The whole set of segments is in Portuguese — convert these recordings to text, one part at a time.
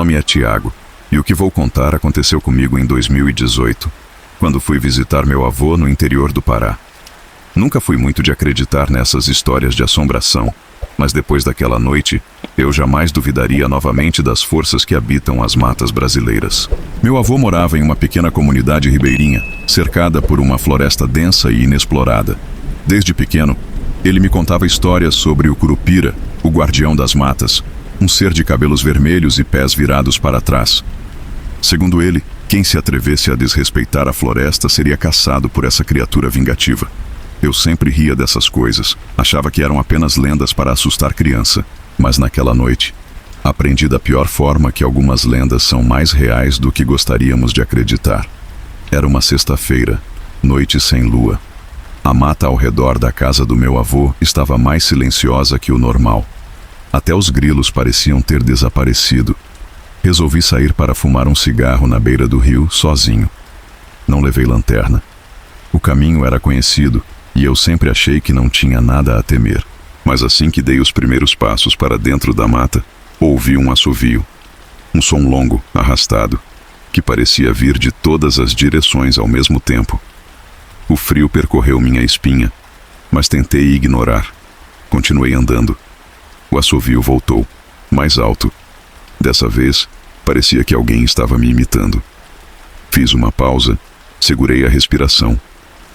nome é Tiago, e o que vou contar aconteceu comigo em 2018, quando fui visitar meu avô no interior do Pará. Nunca fui muito de acreditar nessas histórias de assombração, mas depois daquela noite, eu jamais duvidaria novamente das forças que habitam as matas brasileiras. Meu avô morava em uma pequena comunidade ribeirinha, cercada por uma floresta densa e inexplorada. Desde pequeno, ele me contava histórias sobre o Curupira, o guardião das matas, um ser de cabelos vermelhos e pés virados para trás. Segundo ele, quem se atrevesse a desrespeitar a floresta seria caçado por essa criatura vingativa. Eu sempre ria dessas coisas, achava que eram apenas lendas para assustar criança, mas naquela noite, aprendi da pior forma que algumas lendas são mais reais do que gostaríamos de acreditar. Era uma sexta-feira, noite sem lua. A mata ao redor da casa do meu avô estava mais silenciosa que o normal. Até os grilos pareciam ter desaparecido. Resolvi sair para fumar um cigarro na beira do rio, sozinho. Não levei lanterna. O caminho era conhecido, e eu sempre achei que não tinha nada a temer. Mas assim que dei os primeiros passos para dentro da mata, ouvi um assovio. Um som longo, arrastado, que parecia vir de todas as direções ao mesmo tempo. O frio percorreu minha espinha, mas tentei ignorar. Continuei andando. O assovio voltou, mais alto. Dessa vez, parecia que alguém estava me imitando. Fiz uma pausa, segurei a respiração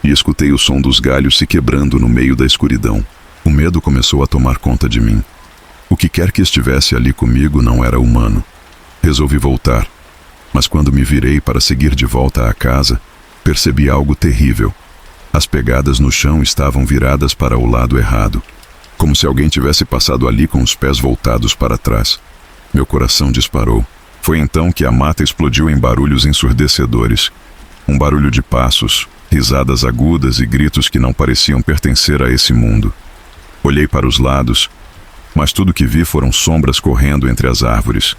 e escutei o som dos galhos se quebrando no meio da escuridão. O medo começou a tomar conta de mim. O que quer que estivesse ali comigo não era humano. Resolvi voltar, mas quando me virei para seguir de volta à casa, percebi algo terrível. As pegadas no chão estavam viradas para o lado errado, como se alguém tivesse passado ali com os pés voltados para trás. Meu coração disparou. Foi então que a mata explodiu em barulhos ensurdecedores. Um barulho de passos, risadas agudas e gritos que não pareciam pertencer a esse mundo. Olhei para os lados, mas tudo que vi foram sombras correndo entre as árvores.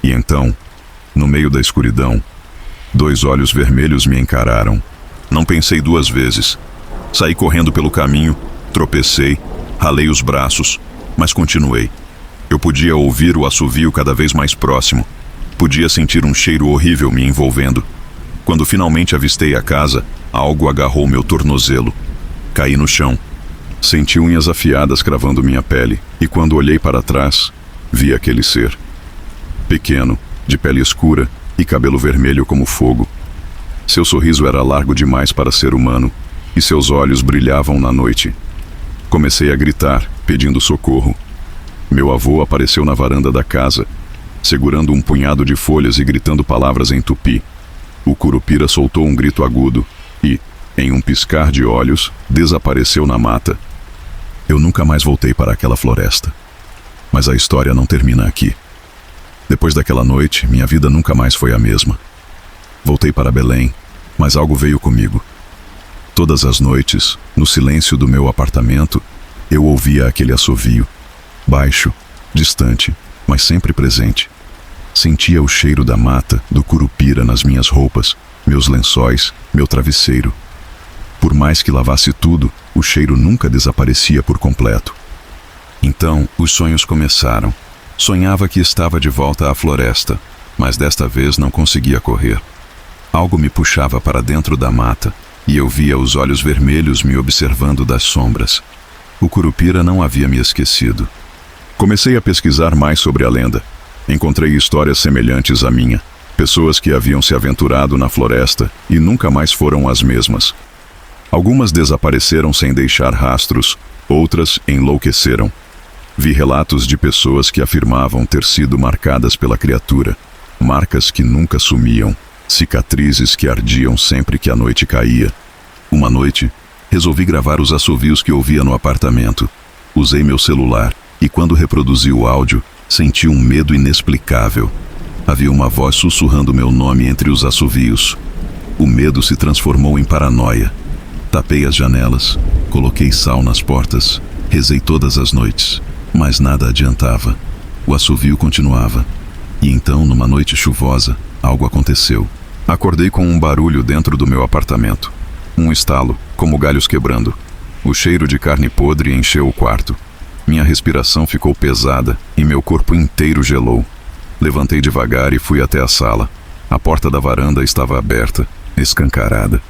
E então, no meio da escuridão, 2 olhos vermelhos me encararam. Não pensei 2 vezes. Saí correndo pelo caminho, tropecei, ralei os braços, mas continuei. Eu podia ouvir o assovio cada vez mais próximo. Podia sentir um cheiro horrível me envolvendo. Quando finalmente avistei a casa, algo agarrou meu tornozelo. Caí no chão. Senti unhas afiadas cravando minha pele, e quando olhei para trás, vi aquele ser. Pequeno, de pele escura e cabelo vermelho como fogo. Seu sorriso era largo demais para ser humano, e seus olhos brilhavam na noite. Comecei a gritar, pedindo socorro. Meu avô apareceu na varanda da casa, segurando um punhado de folhas e gritando palavras em tupi. O Curupira soltou um grito agudo e, em um piscar de olhos, desapareceu na mata. Eu nunca mais voltei para aquela floresta. Mas a história não termina aqui. Depois daquela noite, minha vida nunca mais foi a mesma. Voltei para Belém, mas algo veio comigo. Todas as noites, no silêncio do meu apartamento, eu ouvia aquele assovio. Baixo, distante, mas sempre presente. Sentia o cheiro da mata, do Curupira nas minhas roupas, meus lençóis, meu travesseiro. Por mais que lavasse tudo, o cheiro nunca desaparecia por completo. Então, os sonhos começaram. Sonhava que estava de volta à floresta, mas desta vez não conseguia correr. Algo me puxava para dentro da mata, e eu via os olhos vermelhos me observando das sombras. O Curupira não havia me esquecido. Comecei a pesquisar mais sobre a lenda. Encontrei histórias semelhantes à minha. Pessoas que haviam se aventurado na floresta e nunca mais foram as mesmas. Algumas desapareceram sem deixar rastros, outras enlouqueceram. Vi relatos de pessoas que afirmavam ter sido marcadas pela criatura, marcas que nunca sumiam, cicatrizes que ardiam sempre que a noite caía. Uma noite, resolvi gravar os assovios que ouvia no apartamento. Usei meu celular e quando reproduzi o áudio, senti um medo inexplicável. Havia uma voz sussurrando meu nome entre os assovios. O medo se transformou em paranoia. Tapei as janelas, coloquei sal nas portas, rezei todas as noites, mas nada adiantava. O assovio continuava. E então, numa noite chuvosa, algo aconteceu. Acordei com um barulho dentro do meu apartamento. Um estalo, como galhos quebrando. O cheiro de carne podre encheu o quarto. Minha respiração ficou pesada e meu corpo inteiro gelou. Levantei devagar e fui até a sala. A porta da varanda estava aberta, escancarada.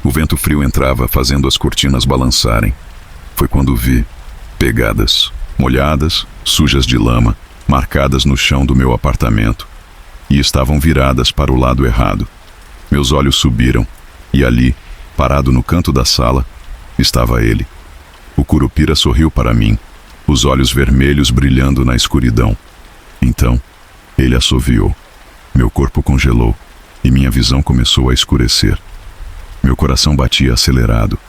O vento frio entrava, fazendo as cortinas balançarem. Foi quando vi pegadas, molhadas, sujas de lama, marcadas no chão do meu apartamento. E estavam viradas para o lado errado. Meus olhos subiram, e ali, parado no canto da sala, estava ele. O Curupira sorriu para mim, os olhos vermelhos brilhando na escuridão. Então, ele assoviou. Meu corpo congelou, e minha visão começou a escurecer. Meu coração batia acelerado,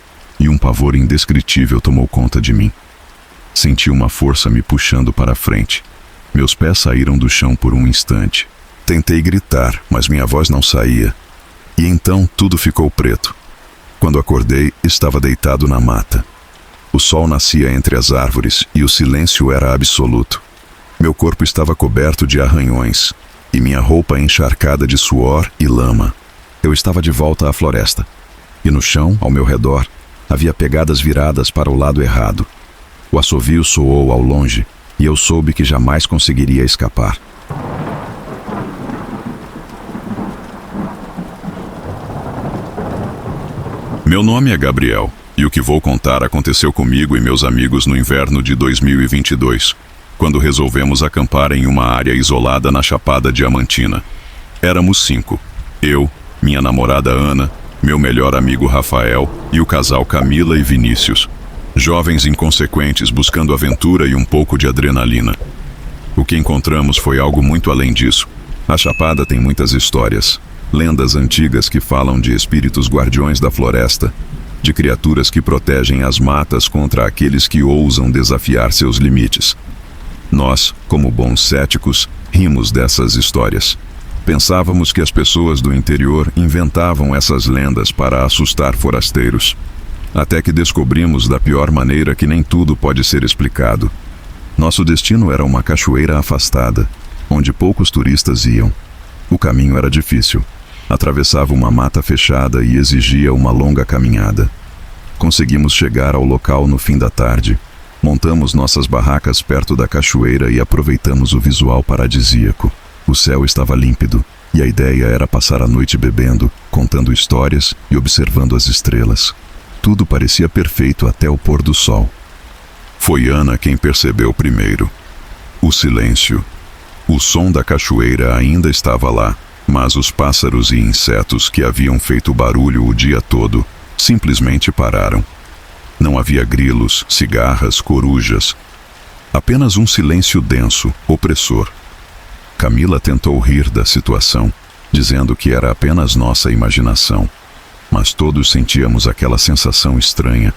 e um pavor indescritível tomou conta de mim. Senti uma força me puxando para a frente. Meus pés saíram do chão por um instante. Tentei gritar, mas minha voz não saía. E então tudo ficou preto. Quando acordei, estava deitado na mata. O sol nascia entre as árvores e o silêncio era absoluto. Meu corpo estava coberto de arranhões e minha roupa encharcada de suor e lama. Eu estava de volta à floresta. E no chão, ao meu redor, havia pegadas viradas para o lado errado. O assovio soou ao longe e eu soube que jamais conseguiria escapar. Meu nome é Gabriel, e o que vou contar aconteceu comigo e meus amigos no inverno de 2022, quando resolvemos acampar em uma área isolada na Chapada Diamantina. Éramos 5, eu, minha namorada Ana, meu melhor amigo Rafael e o casal Camila e Vinícius, jovens inconsequentes buscando aventura e um pouco de adrenalina. O que encontramos foi algo muito além disso. A Chapada tem muitas histórias. Lendas antigas que falam de espíritos guardiões da floresta, de criaturas que protegem as matas contra aqueles que ousam desafiar seus limites. Nós, como bons céticos, rimos dessas histórias. Pensávamos que as pessoas do interior inventavam essas lendas para assustar forasteiros. Até que descobrimos da pior maneira que nem tudo pode ser explicado. Nosso destino era uma cachoeira afastada, onde poucos turistas iam. O caminho era difícil. Atravessava uma mata fechada e exigia uma longa caminhada. Conseguimos chegar ao local no fim da tarde. Montamos nossas barracas perto da cachoeira e aproveitamos o visual paradisíaco. O céu estava límpido e a ideia era passar a noite bebendo, contando histórias e observando as estrelas. Tudo parecia perfeito até o pôr do sol. Foi Ana quem percebeu primeiro. O silêncio. O som da cachoeira ainda estava lá, mas os pássaros e insetos que haviam feito barulho o dia todo simplesmente pararam. Não havia grilos, cigarras, corujas. Apenas um silêncio denso, opressor. Camila tentou rir da situação, dizendo que era apenas nossa imaginação. Mas todos sentíamos aquela sensação estranha,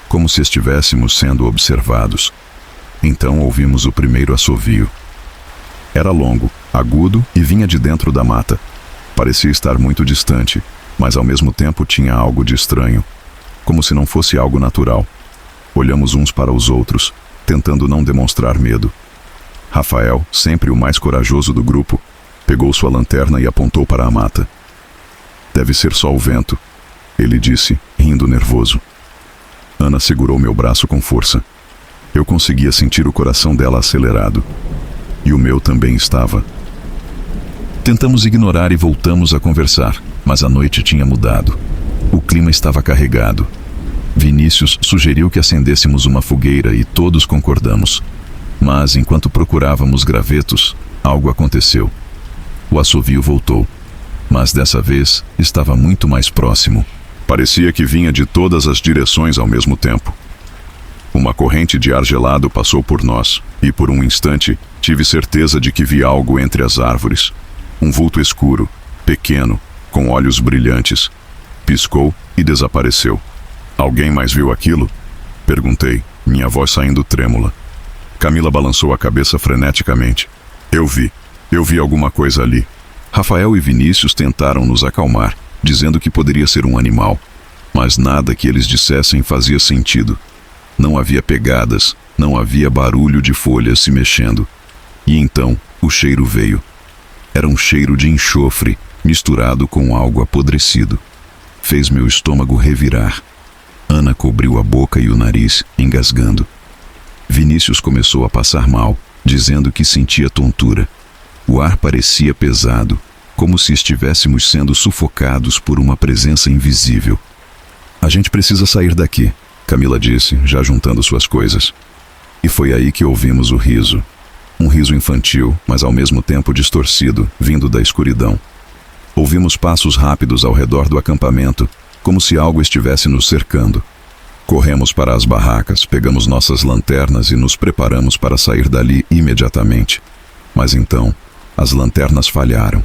como se estivéssemos sendo observados. Então ouvimos o primeiro assovio. Era longo, agudo e vinha de dentro da mata. Parecia estar muito distante, mas ao mesmo tempo tinha algo de estranho, como se não fosse algo natural. Olhamos uns para os outros, tentando não demonstrar medo. Rafael, sempre o mais corajoso do grupo, pegou sua lanterna e apontou para a mata. "Deve ser só o vento", ele disse, rindo nervoso. Ana segurou meu braço com força. Eu conseguia sentir o coração dela acelerado. E o meu também estava. Tentamos ignorar e voltamos a conversar, mas a noite tinha mudado. O clima estava carregado. Vinícius sugeriu que acendêssemos uma fogueira e todos concordamos. Mas, enquanto procurávamos gravetos, algo aconteceu. O assovio voltou, mas dessa vez estava muito mais próximo. Parecia que vinha de todas as direções ao mesmo tempo. Uma corrente de ar gelado passou por nós, e por um instante tive certeza de que vi algo entre as árvores. Um vulto escuro, pequeno, com olhos brilhantes. Piscou e desapareceu. "Alguém mais viu aquilo?" Perguntei, minha voz saindo trêmula. Camila balançou a cabeça freneticamente. Eu vi alguma coisa ali." Rafael e Vinícius tentaram nos acalmar, dizendo que poderia ser um animal. Mas nada que eles dissessem fazia sentido. Não havia pegadas, não havia barulho de folhas se mexendo. E então, o cheiro veio. Era um cheiro de enxofre, misturado com algo apodrecido. Fez meu estômago revirar. Ana cobriu a boca e o nariz, engasgando. Vinícius começou a passar mal, dizendo que sentia tontura. O ar parecia pesado, como se estivéssemos sendo sufocados por uma presença invisível. A gente precisa sair daqui, Camila disse, já juntando suas coisas. E foi aí que ouvimos o riso. Um riso infantil, mas ao mesmo tempo distorcido, vindo da escuridão. Ouvimos passos rápidos ao redor do acampamento, como se algo estivesse nos cercando. Corremos para as barracas, pegamos nossas lanternas e nos preparamos para sair dali imediatamente. Mas então, as lanternas falharam,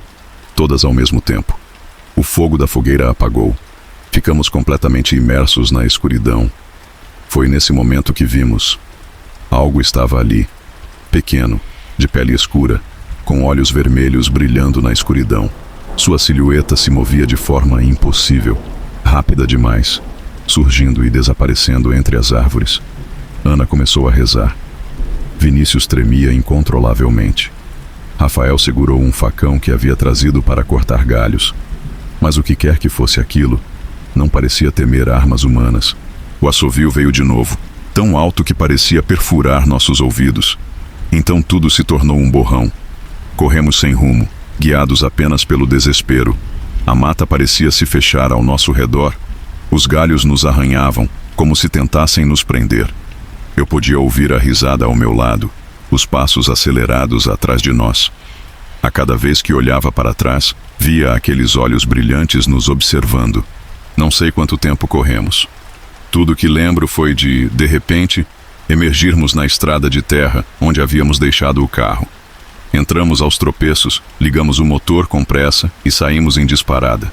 todas ao mesmo tempo. O fogo da fogueira apagou. Ficamos completamente imersos na escuridão. Foi nesse momento que vimos. Algo estava ali, pequeno, de pele escura, com olhos vermelhos brilhando na escuridão. Sua silhueta se movia de forma impossível, rápida demais, surgindo e desaparecendo entre as árvores. Ana começou a rezar. Vinícius tremia incontrolavelmente. Rafael segurou um facão que havia trazido para cortar galhos. Mas o que quer que fosse aquilo, não parecia temer armas humanas. O assovio veio de novo, tão alto que parecia perfurar nossos ouvidos. Então tudo se tornou um borrão. Corremos sem rumo, guiados apenas pelo desespero. A mata parecia se fechar ao nosso redor. Os galhos nos arranhavam, como se tentassem nos prender. Eu podia ouvir a risada ao meu lado, os passos acelerados atrás de nós. A cada vez que olhava para trás, via aqueles olhos brilhantes nos observando. Não sei quanto tempo corremos. Tudo que lembro foi de repente, emergirmos na estrada de terra onde havíamos deixado o carro. Entramos aos tropeços, ligamos o motor com pressa e saímos em disparada.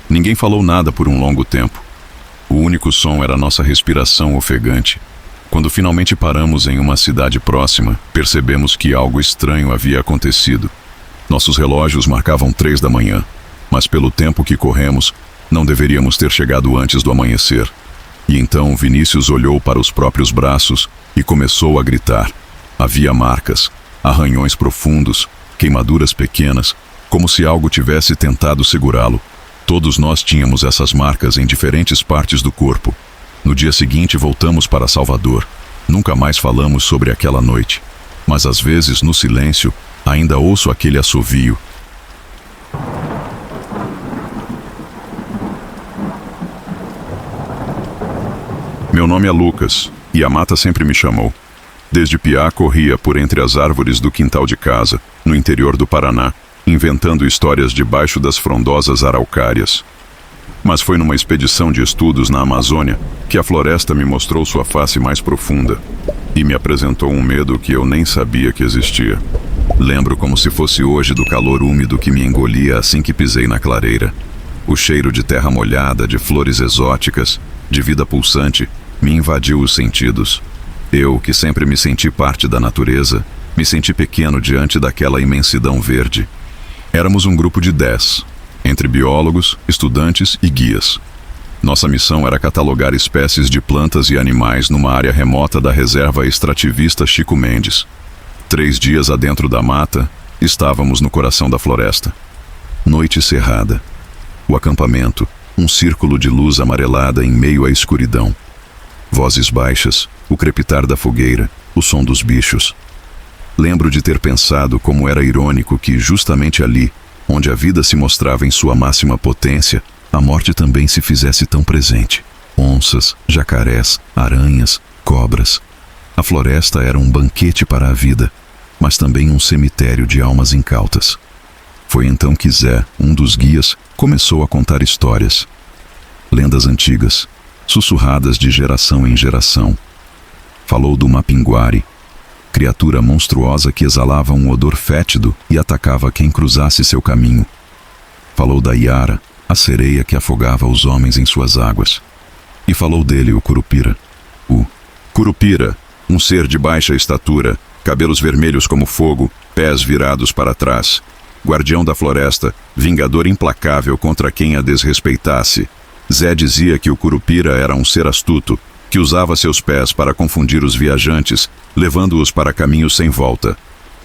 Ninguém falou nada por um longo tempo. O único som era nossa respiração ofegante. Quando finalmente paramos em uma cidade próxima, percebemos que algo estranho havia acontecido. Nossos relógios marcavam 3 da manhã, mas pelo tempo que corremos, não deveríamos ter chegado antes do amanhecer. E então Vinícius olhou para os próprios braços e começou a gritar. Havia marcas, arranhões profundos, queimaduras pequenas, como se algo tivesse tentado segurá-lo. Todos nós tínhamos essas marcas em diferentes partes do corpo. No dia seguinte voltamos para Salvador. Nunca mais falamos sobre aquela noite. Mas às vezes, no silêncio, ainda ouço aquele assovio. Meu nome é Lucas, e a mata sempre me chamou. Desde piá corria por entre as árvores do quintal de casa, no interior do Paraná, inventando histórias debaixo das frondosas araucárias. Mas foi numa expedição de estudos na Amazônia que a floresta me mostrou sua face mais profunda e me apresentou um medo que eu nem sabia que existia. Lembro como se fosse hoje do calor úmido que me engolia assim que pisei na clareira. O cheiro de terra molhada, de flores exóticas, de vida pulsante, me invadiu os sentidos. Eu, que sempre me senti parte da natureza, me senti pequeno diante daquela imensidão verde. Éramos um grupo de 10, entre biólogos, estudantes e guias. Nossa missão era catalogar espécies de plantas e animais numa área remota da reserva extrativista Chico Mendes. 3 dias adentro da mata, estávamos no coração da floresta. Noite cerrada. O acampamento, um círculo de luz amarelada em meio à escuridão. Vozes baixas, o crepitar da fogueira, o som dos bichos. Lembro de ter pensado como era irônico que, justamente ali, onde a vida se mostrava em sua máxima potência, a morte também se fizesse tão presente. Onças, jacarés, aranhas, cobras. A floresta era um banquete para a vida, mas também um cemitério de almas incautas. Foi então que Zé, um dos guias, começou a contar histórias. Lendas antigas, sussurradas de geração em geração. Falou do Mapinguari, criatura monstruosa que exalava um odor fétido e atacava quem cruzasse seu caminho. Falou da Iara, a sereia que afogava os homens em suas águas. E falou dele, o Curupira. O Curupira, um ser de baixa estatura, cabelos vermelhos como fogo, pés virados para trás. Guardião da floresta, vingador implacável contra quem a desrespeitasse. Zé dizia que o Curupira era um ser astuto, que usava seus pés para confundir os viajantes, levando-os para caminhos sem volta.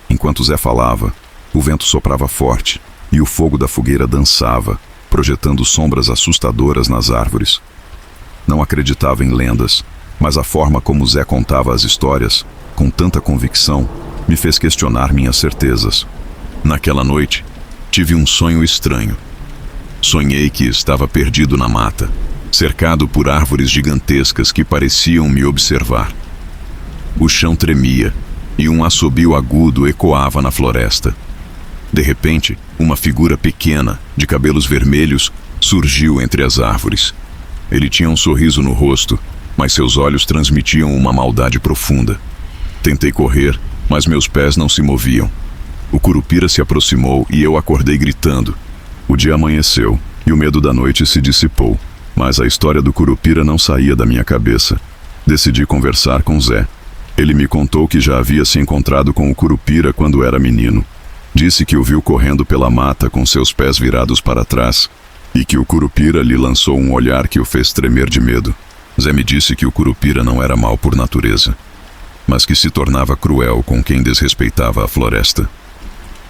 Enquanto Zé falava, o vento soprava forte e o fogo da fogueira dançava, projetando sombras assustadoras nas árvores. Não acreditava em lendas, mas a forma como Zé contava as histórias, com tanta convicção, me fez questionar minhas certezas. Naquela noite, tive um sonho estranho. Sonhei que estava perdido na mata, cercado por árvores gigantescas que pareciam me observar. O chão tremia e um assobio agudo ecoava na floresta. De repente, uma figura pequena, de cabelos vermelhos, surgiu entre as árvores. Ele tinha um sorriso no rosto, mas seus olhos transmitiam uma maldade profunda. Tentei correr, mas meus pés não se moviam. O Curupira se aproximou e eu acordei gritando. O dia amanheceu e o medo da noite se dissipou, mas a história do Curupira não saía da minha cabeça. Decidi conversar com Zé. Ele me contou que já havia se encontrado com o Curupira quando era menino. Disse que o viu correndo pela mata com seus pés virados para trás e que o Curupira lhe lançou um olhar que o fez tremer de medo. Zé me disse que o Curupira não era mau por natureza, mas que se tornava cruel com quem desrespeitava a floresta.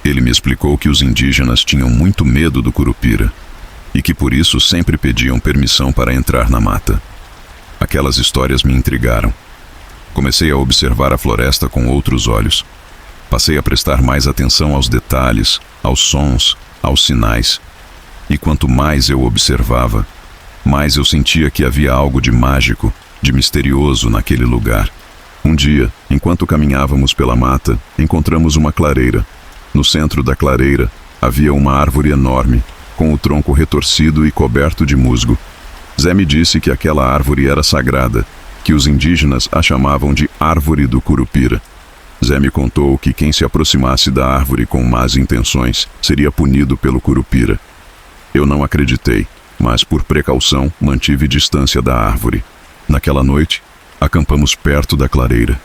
Ele me explicou que os indígenas tinham muito medo do Curupira e que por isso sempre pediam permissão para entrar na mata. Aquelas histórias me intrigaram. Comecei a observar a floresta com outros olhos. Passei a prestar mais atenção aos detalhes, aos sons, aos sinais. E quanto mais eu observava, mais eu sentia que havia algo de mágico, de misterioso naquele lugar. Um dia, enquanto caminhávamos pela mata, encontramos uma clareira. No centro da clareira, havia uma árvore enorme, com o tronco retorcido e coberto de musgo. Zé me disse que aquela árvore era sagrada, que os indígenas a chamavam de Árvore do Curupira. Zé me contou que quem se aproximasse da árvore com más intenções seria punido pelo Curupira. Eu não acreditei, mas por precaução mantive distância da árvore. Naquela noite, acampamos perto da clareira.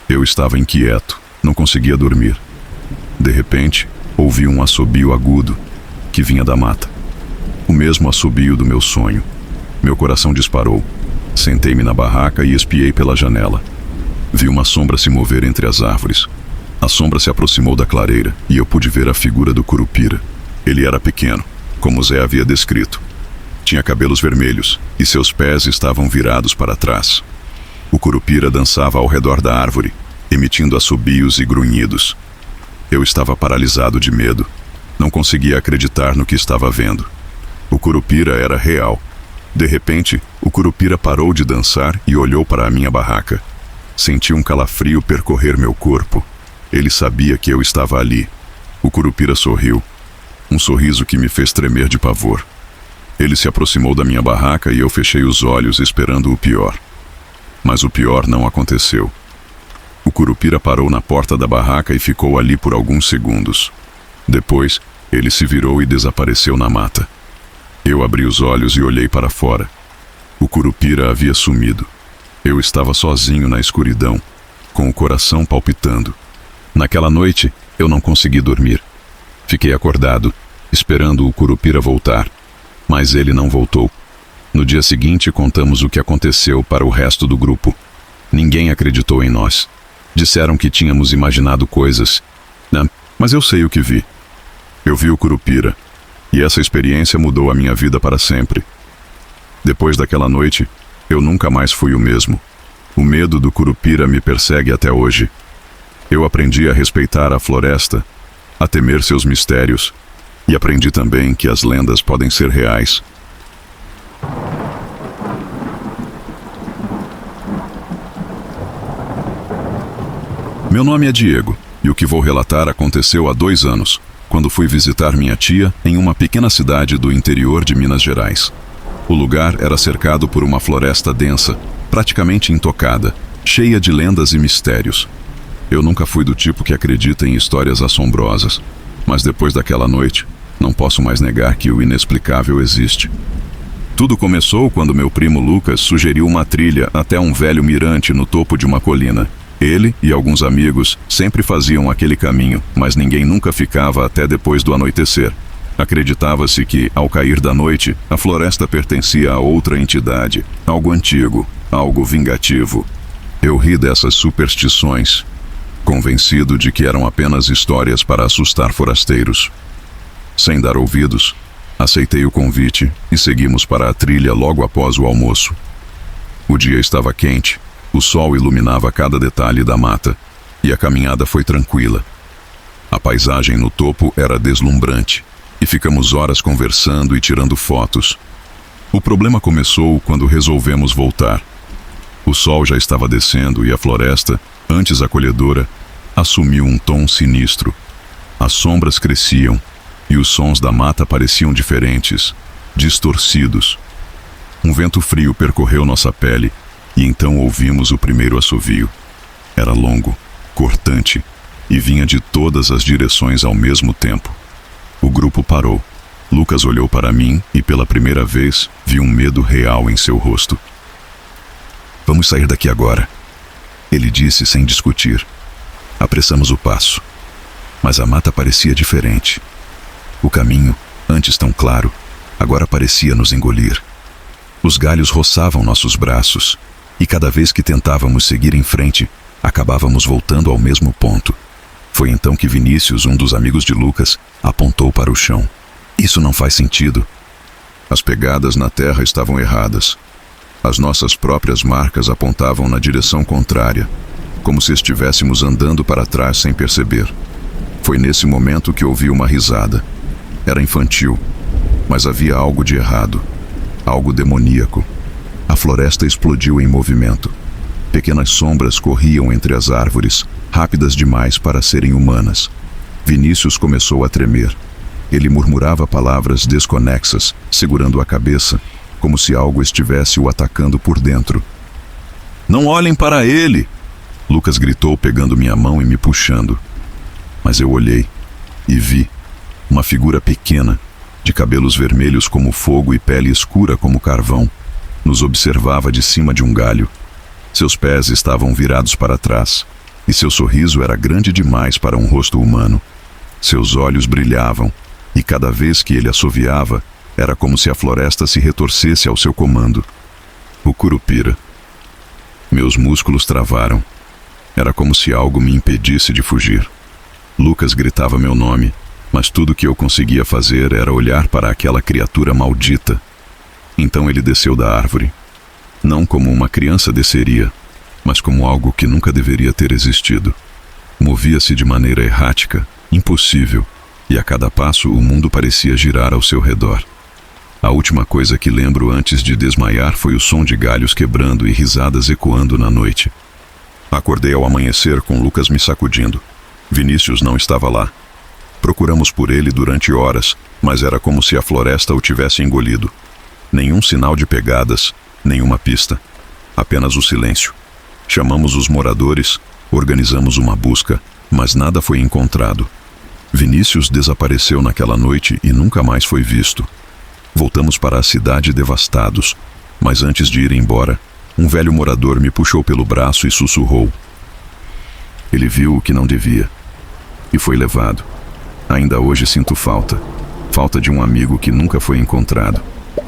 Eu estava inquieto, não conseguia dormir. De repente, ouvi um assobio agudo que vinha da mata. O mesmo assobio do meu sonho. Meu coração disparou. Sentei-me na barraca e espiei pela janela. Vi uma sombra se mover entre as árvores. A sombra se aproximou da clareira e eu pude ver a figura do Curupira. Ele era pequeno, como Zé havia descrito. Tinha cabelos vermelhos e seus pés estavam virados para trás. O Curupira dançava ao redor da árvore, emitindo assobios e grunhidos. Eu estava paralisado de medo. Não conseguia acreditar no que estava vendo. O Curupira era real. De repente, o Curupira parou de dançar e olhou para a minha barraca. Senti um calafrio percorrer meu corpo. Ele sabia que eu estava ali. O Curupira sorriu. Um sorriso que me fez tremer de pavor. Ele se aproximou da minha barraca e eu fechei os olhos esperando o pior. Mas o pior não aconteceu. O Curupira parou na porta da barraca e ficou ali por alguns segundos. Depois, ele se virou e desapareceu na mata. Eu abri os olhos e olhei para fora. O Curupira havia sumido. Eu estava sozinho na escuridão, com o coração palpitando. Naquela noite, eu não consegui dormir. Fiquei acordado, esperando o Curupira voltar, mas ele não voltou. No dia seguinte, contamos o que aconteceu para o resto do grupo. Ninguém acreditou em nós. Disseram que tínhamos imaginado coisas. Não, mas eu sei o que vi. Eu vi o Curupira, e essa experiência mudou a minha vida para sempre. Depois daquela noite, eu nunca mais fui o mesmo. O medo do Curupira me persegue até hoje. Eu aprendi a respeitar a floresta, a temer seus mistérios, e aprendi também que as lendas podem ser reais. Meu nome é Diego, e o que vou relatar aconteceu há 2 anos, quando fui visitar minha tia em uma pequena cidade do interior de Minas Gerais. O lugar era cercado por uma floresta densa, praticamente intocada, cheia de lendas e mistérios. Eu nunca fui do tipo que acredita em histórias assombrosas, mas depois daquela noite, não posso mais negar que o inexplicável existe. Tudo começou quando meu primo Lucas sugeriu uma trilha até um velho mirante no topo de uma colina. Ele e alguns amigos sempre faziam aquele caminho, mas ninguém nunca ficava até depois do anoitecer. Acreditava-se que, ao cair da noite, a floresta pertencia a outra entidade, algo antigo, algo vingativo. Eu ri dessas superstições, convencido de que eram apenas histórias para assustar forasteiros. Sem dar ouvidos, aceitei o convite e seguimos para a trilha logo após o almoço. O dia estava quente, o sol iluminava cada detalhe da mata, e a caminhada foi tranquila. A paisagem no topo era deslumbrante, e ficamos horas conversando e tirando fotos. O problema começou quando resolvemos voltar. O sol já estava descendo e a floresta, antes acolhedora, assumiu um tom sinistro. As sombras cresciam e os sons da mata pareciam diferentes, distorcidos. Um vento frio percorreu nossa pele e então ouvimos o primeiro assovio. Era longo, cortante e vinha de todas as direções ao mesmo tempo. O grupo parou. Lucas olhou para mim e pela primeira vez vi um medo real em seu rosto. "Vamos sair daqui agora", ele disse sem discutir. Apressamos o passo, mas a mata parecia diferente. O caminho, antes tão claro, agora parecia nos engolir. Os galhos roçavam nossos braços, e cada vez que tentávamos seguir em frente, acabávamos voltando ao mesmo ponto. Foi então que Vinícius, um dos amigos de Lucas, apontou para o chão. "Isso não faz sentido." As pegadas na terra estavam erradas. As nossas próprias marcas apontavam na direção contrária, como se estivéssemos andando para trás sem perceber. Foi nesse momento que ouvi uma risada. Era infantil, mas havia algo de errado, algo demoníaco. A floresta explodiu em movimento. Pequenas sombras corriam entre as árvores, rápidas demais para serem humanas. Vinícius começou a tremer. Ele murmurava palavras desconexas, segurando a cabeça, como se algo estivesse o atacando por dentro. "Não olhem para ele!" Lucas gritou, pegando minha mão e me puxando. Mas eu olhei e vi uma figura pequena, de cabelos vermelhos como fogo e pele escura como carvão, nos observava de cima de um galho. Seus pés estavam virados para trás, e seu sorriso era grande demais para um rosto humano. Seus olhos brilhavam, e cada vez que ele assoviava, era como se a floresta se retorcesse ao seu comando. O Curupira. Meus músculos travaram. Era como se algo me impedisse de fugir. Lucas gritava meu nome, mas tudo que eu conseguia fazer era olhar para aquela criatura maldita. Então ele desceu da árvore. Não como uma criança desceria, mas como algo que nunca deveria ter existido. Movia-se de maneira errática, impossível, e a cada passo o mundo parecia girar ao seu redor. A última coisa que lembro antes de desmaiar foi o som de galhos quebrando e risadas ecoando na noite. Acordei ao amanhecer com Lucas me sacudindo. Vinícius não estava lá. Procuramos por ele durante horas, mas era como se a floresta o tivesse engolido. Nenhum sinal de pegadas, nenhuma pista. Apenas o silêncio. Chamamos os moradores, organizamos uma busca, mas nada foi encontrado. Vinícius desapareceu naquela noite e nunca mais foi visto. Voltamos para a cidade devastados, mas antes de ir embora, um velho morador me puxou pelo braço e sussurrou. Ele viu o que não devia e foi levado. Ainda hoje sinto falta de um amigo que nunca foi encontrado.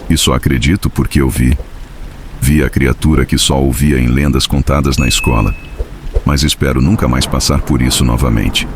E só acredito porque eu vi a criatura que só ouvia em lendas contadas na escola. Mas espero nunca mais passar por isso novamente.